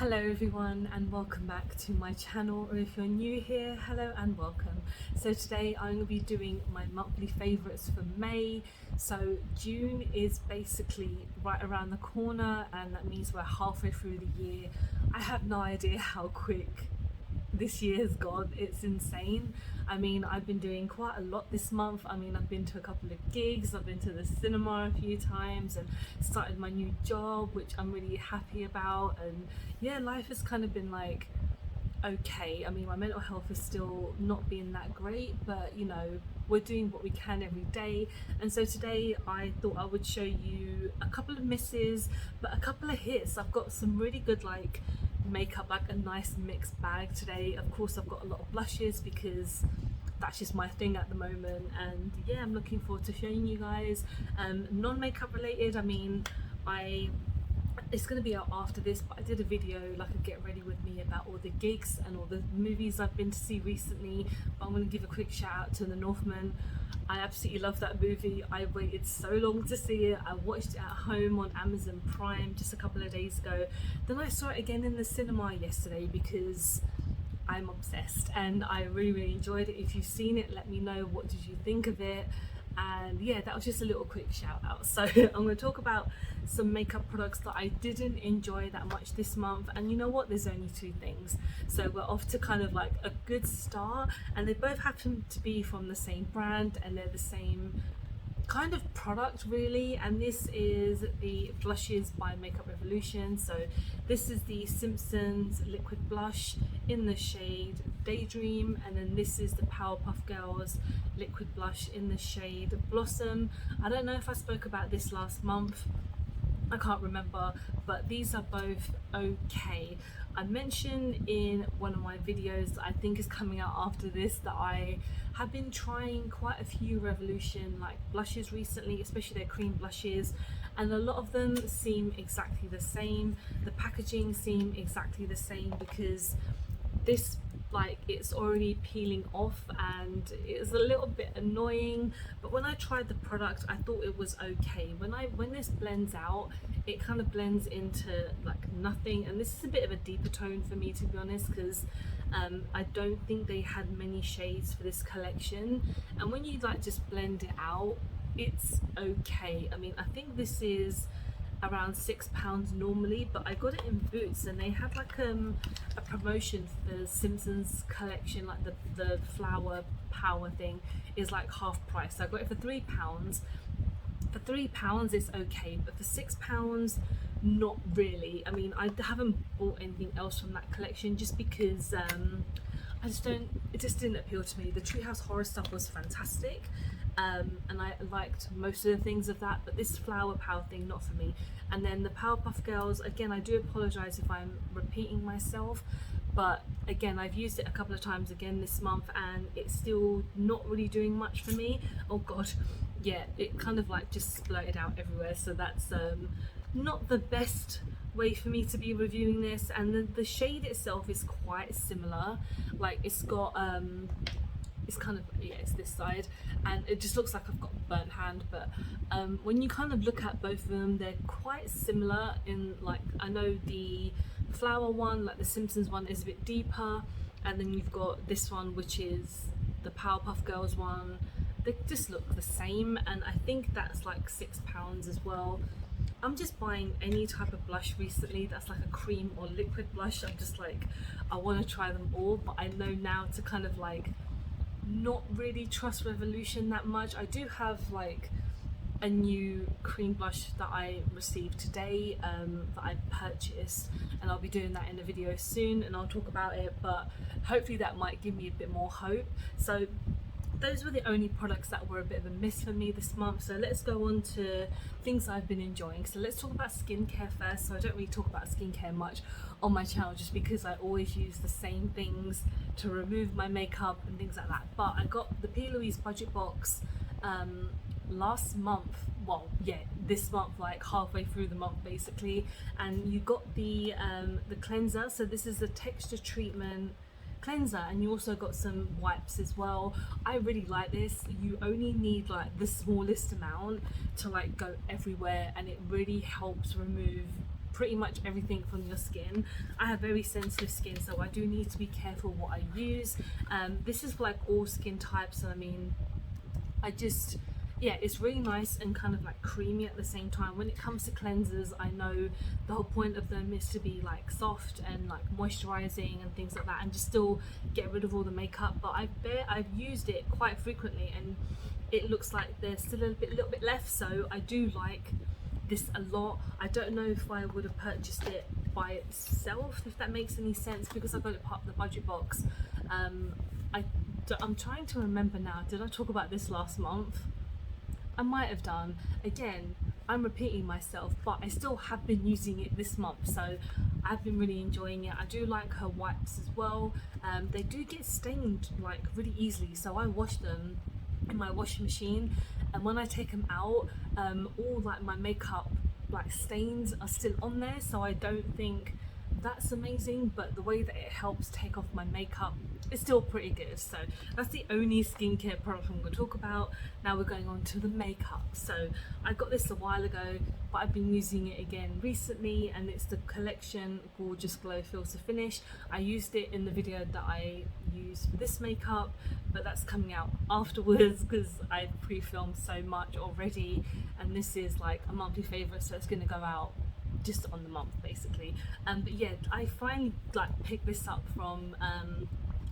Hello everyone and welcome back to my channel, or if you're new here, hello and welcome. So today I'm going to be doing my monthly favourites for May. So June is basically right around the corner and that means we're halfway through the year. I have no idea how quick this year's gone. It's insane. I mean, I've been doing quite a lot this month. I mean, I've been to a couple of gigs, I've been to the cinema a few times and started my new job, which I'm really happy about. And yeah, life has kind of been like okay. I mean, my mental health is still not being that great, but you know, we're doing what we can every day. And so today I thought I would show you a couple of misses but a couple of hits. I've got some really good like makeup, like a nice mixed bag today. Of course I've got a lot of blushes because that's just my thing at the moment, and yeah, I'm looking forward to showing you guys non-makeup related. I mean, it's going to be out after this, but I did a video like a get ready with me about all the gigs and all the movies I've been to see recently. But I'm going to give a quick shout out to The Northman. I absolutely love that movie. I waited so long to see it. I watched it at home on Amazon Prime just a couple of days ago. Then I saw it again in the cinema yesterday because I'm obsessed and I really enjoyed it. If you've seen it, let me know, what did you think of it? And yeah, that was just a little quick shout out. So I'm going to talk about some makeup products that I didn't enjoy that much this month, and you know what, there's only two things, so we're off to kind of like a good start, and they both happen to be from the same brand and they're the same kind of product really. And this is the Luscious by Makeup Revolution. So this is the Simpsons liquid blush in the shade Daydream, and then this is the Powerpuff Girls liquid blush in the shade Blossom. I don't know if I spoke about this last month, I can't remember, but these are both okay. I mentioned in one of my videos that I think is coming out after this that I have been trying quite a few Revolution like blushes recently, especially their cream blushes, and a lot of them seem exactly the same. The packaging seem exactly the same because this, like, it's already peeling off and it's a little bit annoying. But when I tried the product, I thought it was okay. When this blends out, it kind of blends into like nothing, and this is a bit of a deeper tone for me, to be honest, because I don't think they had many shades for this collection, and when you like just blend it out, it's okay. I mean, I think this is around £6 normally, but I got it in Boots and they had like a promotion for the Simpsons collection, like the flower power thing is like half price, so I got it for £3. For £3 it's okay, but for £6 not really. I mean, I haven't bought anything else from that collection just because it just didn't appeal to me. The Treehouse Horror stuff was fantastic, and I liked most of the things of that, but this flower power thing, not for me. And then the Powerpuff Girls, again, I do apologise if I'm repeating myself, but again, I've used it a couple of times again this month and it's still not really doing much for me. Oh god, yeah, it kind of like just splurted out everywhere, so that's not the best way for me to be reviewing this. And the shade itself is quite similar, like it's got it's kind of, yeah, it's this side and it just looks like I've got a burnt hand, but when you kind of look at both of them, they're quite similar in, like, I know the flower one, like the Simpsons one, is a bit deeper, and then you've got this one which is the Powerpuff Girls one. They just look the same, and I think that's like £6 as well. I'm just buying any type of blush recently that's like a cream or liquid blush. I'm just like, I want to try them all, but I know now to kind of like not really trust Revolution that much. I do have like a new cream blush that I received today that I purchased, and I'll be doing that in a video soon and I'll talk about it, but hopefully that might give me a bit more hope. So those were the only products that were a bit of a miss for me this month. So let's go on to things I've been enjoying. So let's talk about skincare first. So I don't really talk about skincare much on my channel just because I always use the same things to remove my makeup and things like that. But I got the P. Louise budget box last month, well, yeah, this month, like halfway through the month basically, and you got the cleanser. So this is the texture treatment cleanser, and you also got some wipes as well. I really like this. You only need like the smallest amount to like go everywhere, and it really helps remove pretty much everything from your skin. I have very sensitive skin, so I do need to be careful what I use. This is for like all skin types, so I mean, yeah, it's really nice and kind of like creamy at the same time. When it comes to cleansers, I know the whole point of them is to be like soft and like moisturizing and things like that, and just still get rid of all the makeup. But I've used it quite frequently, and it looks like there's still a little bit left, so I do like this a lot. I don't know if I would have purchased it by itself, if that makes any sense, because I got it part of the budget box. I'm trying to remember now, did I talk about this last month? I might have done. Again, I'm repeating myself, but I still have been using it this month, so I've been really enjoying it. I do like her wipes as well. They do get stained like really easily, so I wash them in my washing machine, and when I take them out, all like my makeup like stains are still on there, so I don't think that's amazing, but the way that it helps take off my makeup is still pretty good. So that's the only skincare product I'm going to talk about. Now we're going on to the makeup. So I got this a while ago, but I've been using it again recently, and it's the Collection Gorgeous Glow Filter Finish. I used it in the video that I used for this makeup, but that's coming out afterwards because I've pre-filmed so much already, and this is like a monthly favorite, so it's going to go out just on the month basically. But yeah, I finally like picked this up from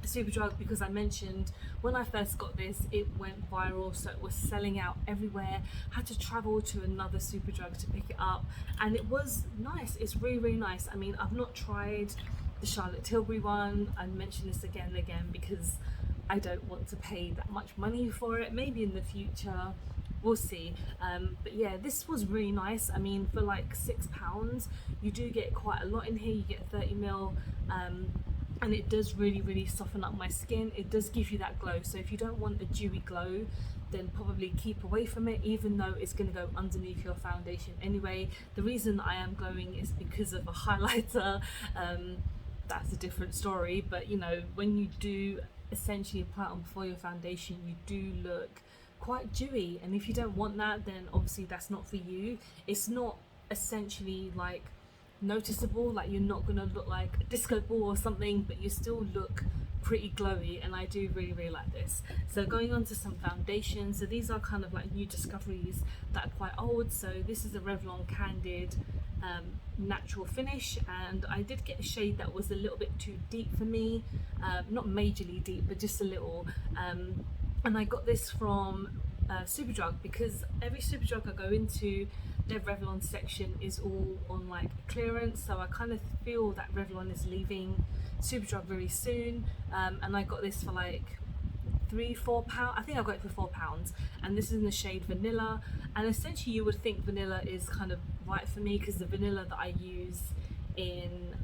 Superdrug, because I mentioned when I first got this it went viral, so it was selling out everywhere. Had to travel to another Superdrug to pick it up, and it was nice. It's really nice. I mean, I've not tried the Charlotte Tilbury one. I mention this again and again because I don't want to pay that much money for it. Maybe in the future, we'll see. But yeah, this was really nice. I mean, for like £6 you do get quite a lot in here. You get 30ml, and it does really soften up my skin. It does give you that glow, so if you don't want a dewy glow, then probably keep away from it, even though it's going to go underneath your foundation anyway. The reason I am glowing is because of a highlighter. That's a different story, but you know, when you do essentially apply it on before your foundation, you do look quite dewy, and if you don't want that, then obviously that's not for you. It's not essentially like noticeable, like you're not gonna look like a disco ball or something, but you still look pretty glowy, and I do really like this. So going on to some foundations, so these are kind of like new discoveries that are quite old. So this is a Revlon Candid natural finish, and I did get a shade that was a little bit too deep for me, not majorly deep, but just a little, and I got this from Superdrug, because every Superdrug I go into, their Revlon section is all on like clearance, so I kind of feel that Revlon is leaving Superdrug very soon, and I got this for like £3-4. I think I got it for £4, and this is in the shade Vanilla, and essentially you would think vanilla is kind of right for me, because the vanilla that I use in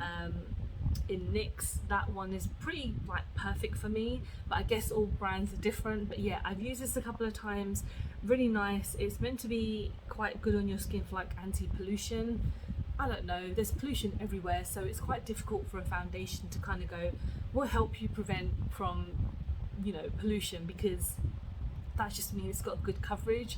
NYX, that one is pretty like perfect for me, but I guess all brands are different. But yeah, I've used this a couple of times. Really nice. It's meant to be quite good on your skin for like anti-pollution. I don't know, there's pollution everywhere, so it's quite difficult for a foundation to kind of go, will help you prevent from, you know, pollution, because that just means it's got good coverage,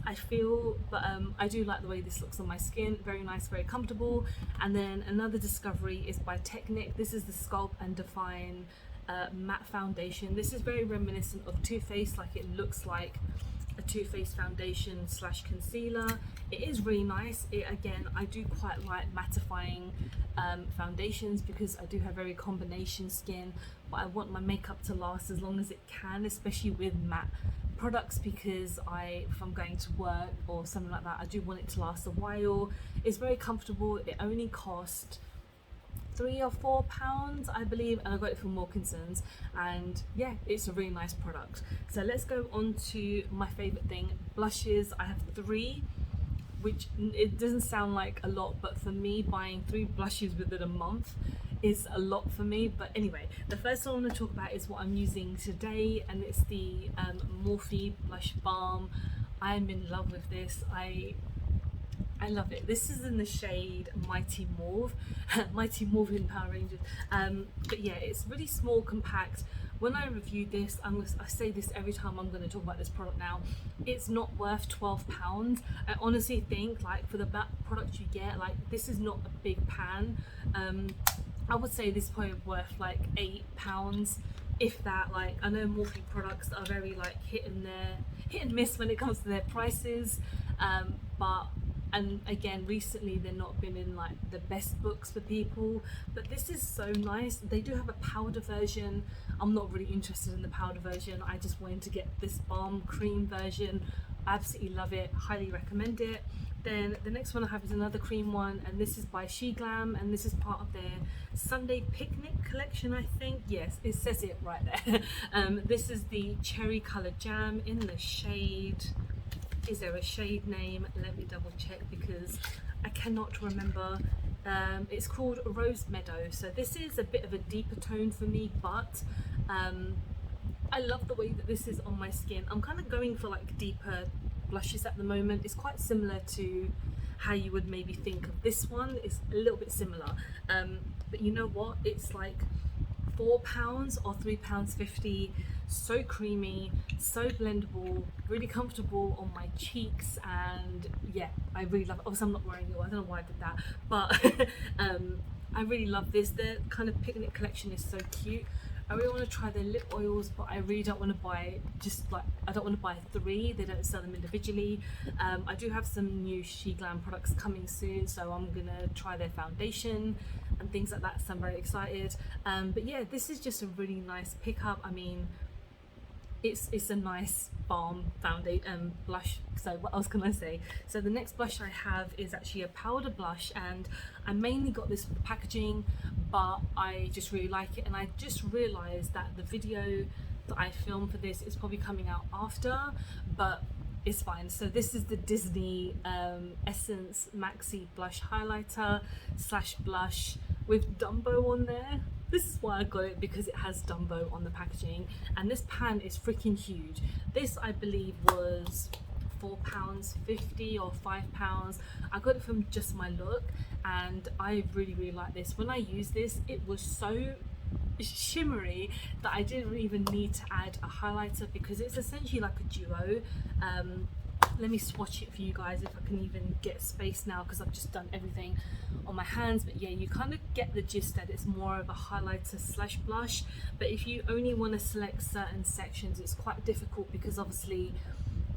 I feel. But I do like the way this looks on my skin. Very nice, very comfortable. And then another discovery is by Technic. This is the Sculpt and Define matte foundation. This is very reminiscent of Too Faced, like it looks like a Too Faced foundation slash concealer. It is really nice. Again, I do quite like mattifying foundations, because I do have very combination skin, but I want my makeup to last as long as it can, especially with matte products, because if I'm going to work or something like that, I do want it to last a while. It's very comfortable. It only cost £3 or £4, I believe, and I got it from Wilkinson's, and yeah, it's a really nice product. So let's go on to my favorite thing, blushes. I have 3, which it doesn't sound like a lot, but for me, buying 3 blushes within a month is a lot for me. But anyway, the first one I want to talk about is what I'm using today, and it's the Morphe Blush Balm. I'm in love with this. I love it. This is in the shade Mighty Mauve. Mighty Mauve in Power Rangers. But yeah, it's really small, compact. when I reviewed this, I say this every time I'm going to talk about this product now, it's not worth £12. I honestly think, like, for the product you get, like, this is not a big pan. I would say this is probably worth like £8, if that. Like, I know Morphe products are very like hit and miss when it comes to their prices, and again, recently they've not been in like the best books for people, but this is so nice. They do have a powder version. I'm not really interested in the powder version. I just wanted to get this balm cream version. I absolutely love it, highly recommend it. Then the next one I have is another cream one, and this is by She Glam, and this is part of their Sunday Picnic collection, I think. Yes, it says it right there. This is the cherry coloured jam in the shade, is there a shade name? Let me double check because I cannot remember. It's called Rose Meadow. So this is a bit of a deeper tone for me, but I love the way that this is on my skin. I'm kind of going for like deeper blushes at the moment. It's quite similar to how you would maybe think of this one. It's a little bit similar, but you know what? It's like £4 or £3.50. So creamy, so blendable, really comfortable on my cheeks, and yeah, I really love it. Obviously I'm not wearing it, I don't know why I did that, but I really love this. The kind of picnic collection is so cute. I really want to try their lip oils, but I really don't want to buy I don't want to buy 3. They don't sell them individually. I do have some new She Glam products coming soon, so I'm gonna try their foundation and things like that, so I'm very excited. But yeah, this is just a really nice pickup. I mean, it's a nice balm foundation blush. So what else can I say? So the next blush I have is actually a powder blush, and I mainly got this for the packaging, but I just really like it, and I just realized that the video that I filmed for this is probably coming out after, but it's fine. So this is the Disney Essence Maxi Blush Highlighter / blush with Dumbo on there. This is why I got it, because it has Dumbo on the packaging, and this pan is freaking huge. This I believe was £4.50 or £5. I got it from Just My Look, and I really like this. When I used this, it was so shimmery that I didn't even need to add a highlighter, because it's essentially like a duo. Let me swatch it for you guys if I can even get space now, because I've just done everything on my hands. But yeah, you kind of get the gist that it's more of a highlighter / blush, but if you only want to select certain sections, it's quite difficult, because obviously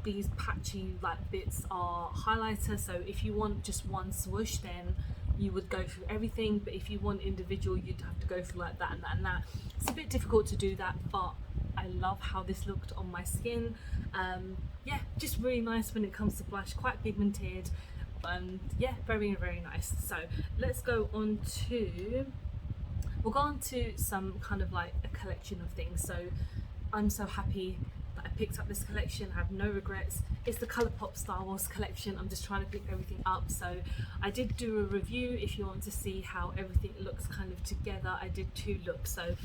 these patchy like bits are highlighter. So if you want just one swoosh, then you would go through everything, but if you want individual, you'd have to go through like that and that and that. It's a bit difficult to do that, but I love how this looked on my skin. Yeah, just really nice when it comes to blush, quite pigmented, and yeah, very nice. So let's go on to, we'll go on to some kind of like a collection of things. So I'm so happy that I picked up this collection. I have no regrets. It's the Colourpop Star Wars collection. I'm just trying to pick everything up. So I did do a review if you want to see how everything looks kind of together. I did 2 looks. So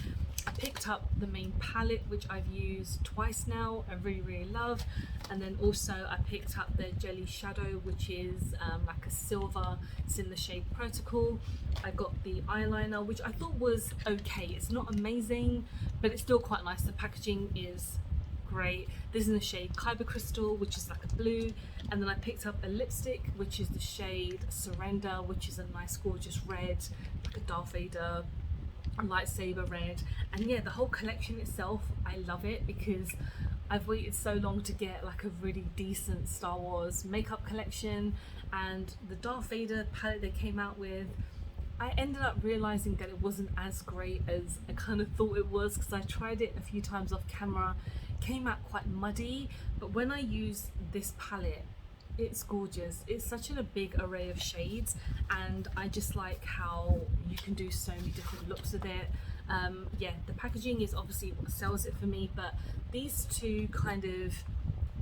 I picked up the main palette, which I've used twice now. I really love. And then also I picked up the Jelly Shadow, which is like a silver. It's in the shade Protocol. I got the eyeliner, which I thought was okay. It's not amazing, but it's still quite nice. The packaging is great. This is in the shade Kyber Crystal, which is like a blue. And then I picked up a lipstick, which is the shade Surrender, which is a nice gorgeous red, like a Darth Vader lightsaber red. And yeah, the whole collection itself, I love it, because I've waited so long to get like a really decent Star Wars makeup collection, and the Darth Vader palette they came out with, I ended up realizing that it wasn't as great as I kind of thought it was, because I tried it a few times off camera. It came out quite muddy, but when I use this palette, it's gorgeous. It's such a big array of shades, and I just like how you can do so many different looks with it. Yeah, the packaging is obviously what sells it for me, but these 2 kind of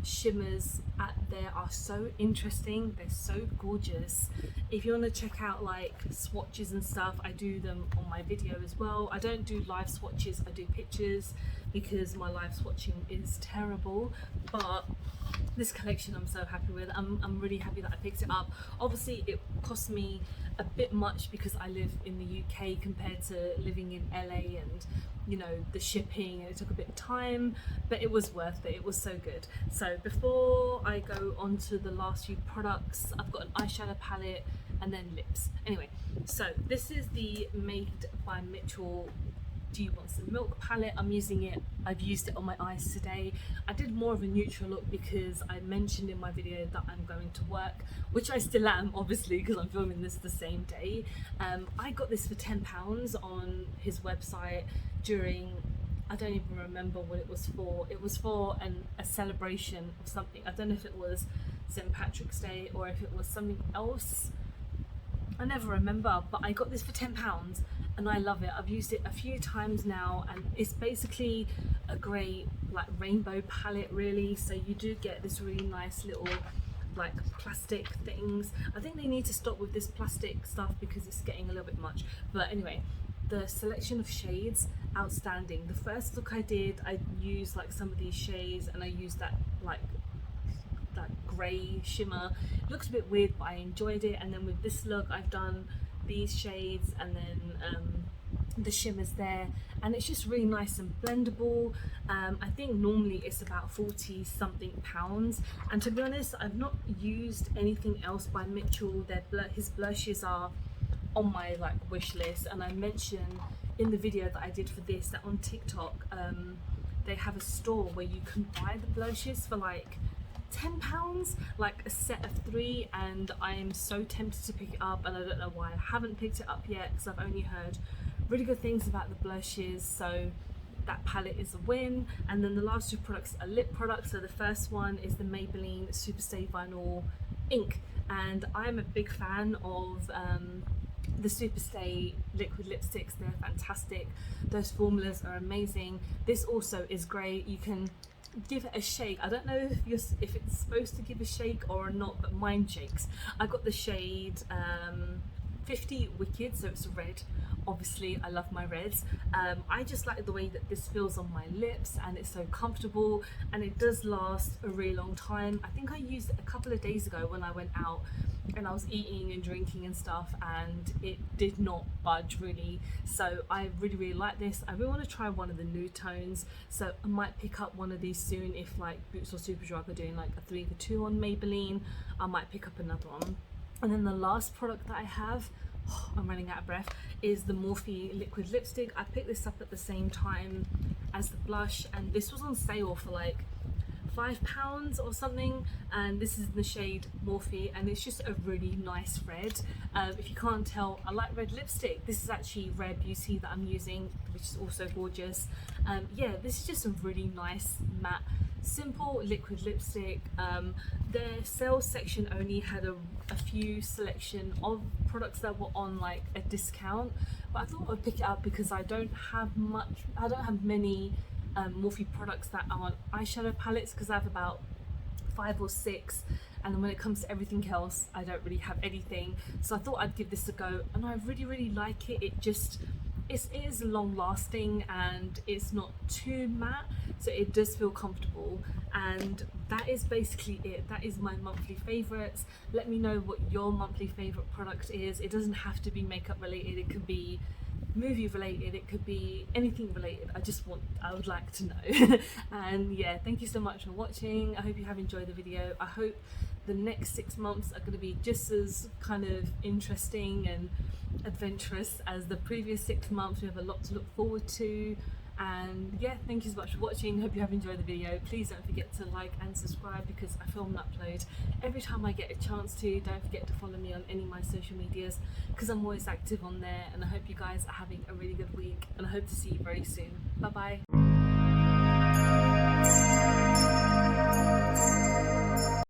shimmers there are so interesting, they're so gorgeous. If you want to check out like swatches and stuff, I do them on my video as well. I don't do live swatches, I do pictures because my live swatching is terrible, but this collection I'm so happy with. I'm really happy that I picked it up. Obviously it cost me a bit much because I live in the UK compared to living in LA, and you know, the shipping, and it took a bit of time, but it was worth it. It was so good. So before I go on to the last few products, I've got an eyeshadow palette and then lips. Anyway, so this is the Made by Mitchell Do You Want Some Milk palette. I'm using it, I've used it on my eyes today. I did more of a neutral look because I mentioned in my video that I'm going to work, which I still am obviously because I'm filming this the same day. I got this for £10 on his website during, I don't even remember what it was for. It was for a celebration of something. I don't know if it was St. Patrick's Day or if it was something else. I never remember, but I got this for £10 and I love it. I've used it a few times now, and it's basically a great like rainbow palette really. So you do get this really nice little like plastic things. I think they need to stop with this plastic stuff because it's getting a little bit much. But anyway, the selection of shades, outstanding. The first look I did, I used like some of these shades and I used that like that grey shimmer. It looks a bit weird, but I enjoyed it. And then with this look I've done these shades and then the shimmers there, and it's just really nice and blendable. I think normally it's about 40 something pounds, and to be honest I've not used anything else by Mitchell. His blushes are on my like wish list, and I mentioned in the video that I did for this that on TikTok they have a store where you can buy the blushes for like £10, like a set of 3, and I am so tempted to pick it up, and I don't know why I haven't picked it up yet because I've only heard really good things about the blushes. So that palette is a win. And then the last two products are lip products. So the first one is the Maybelline Superstay Vinyl Ink, and I'm a big fan of the Superstay liquid lipsticks. They're fantastic, those formulas are amazing. This also is great. You can give it a shake. I don't know if it's supposed to give a shake or not, but mine shakes. I got the shade 50 Wicked, so it's red. Obviously I love my reds. I just like the way that this feels on my lips, and it's so comfortable, and it does last a really long time. I think I used it a couple of days ago when I went out and I was eating and drinking and stuff, and it did not budge really. So I really like this. I really want to try one of the nude tones, so I might pick up one of these soon. If like Boots or Superdrug are doing like a 3 for 2 on Maybelline, I might pick up another one. And then the last product that I have, I'm running out of breath, is the Morphe liquid lipstick. I picked this up at the same time as the blush, and this was on sale for like £5 or something, and this is the shade Morphe, and it's just a really nice red. If you can't tell, I like red lipstick. This is actually Red Beauty that I'm using, which is also gorgeous. Yeah, this is just a really nice matte simple liquid lipstick. Their sales section only had a few selection of products that were on like a discount, but I thought I'd pick it up because I don't have many Morphe products that are on eyeshadow palettes, because I have about 5 or 6, and then when it comes to everything else I don't really have anything. So I thought I'd give this a go, and I really like it. It is long lasting and it's not too matte, so it does feel comfortable. And that is basically it. That is my monthly favorites. Let me know what your monthly favorite product is. It doesn't have to be makeup related, it could be movie related, it could be anything related. I would like to know. And yeah, thank you so much for watching. I hope you have enjoyed the video. I hope the next 6 months are going to be just as kind of interesting and adventurous as the previous 6 months. We have a lot to look forward to. And yeah, thank you so much for watching. Hope you have enjoyed the video. Please don't forget to like and subscribe because I film and upload every time I get a chance to. Don't forget to follow me on any of my social medias because I'm always active on there. And I hope you guys are having a really good week, and I hope to see you very soon. Bye bye.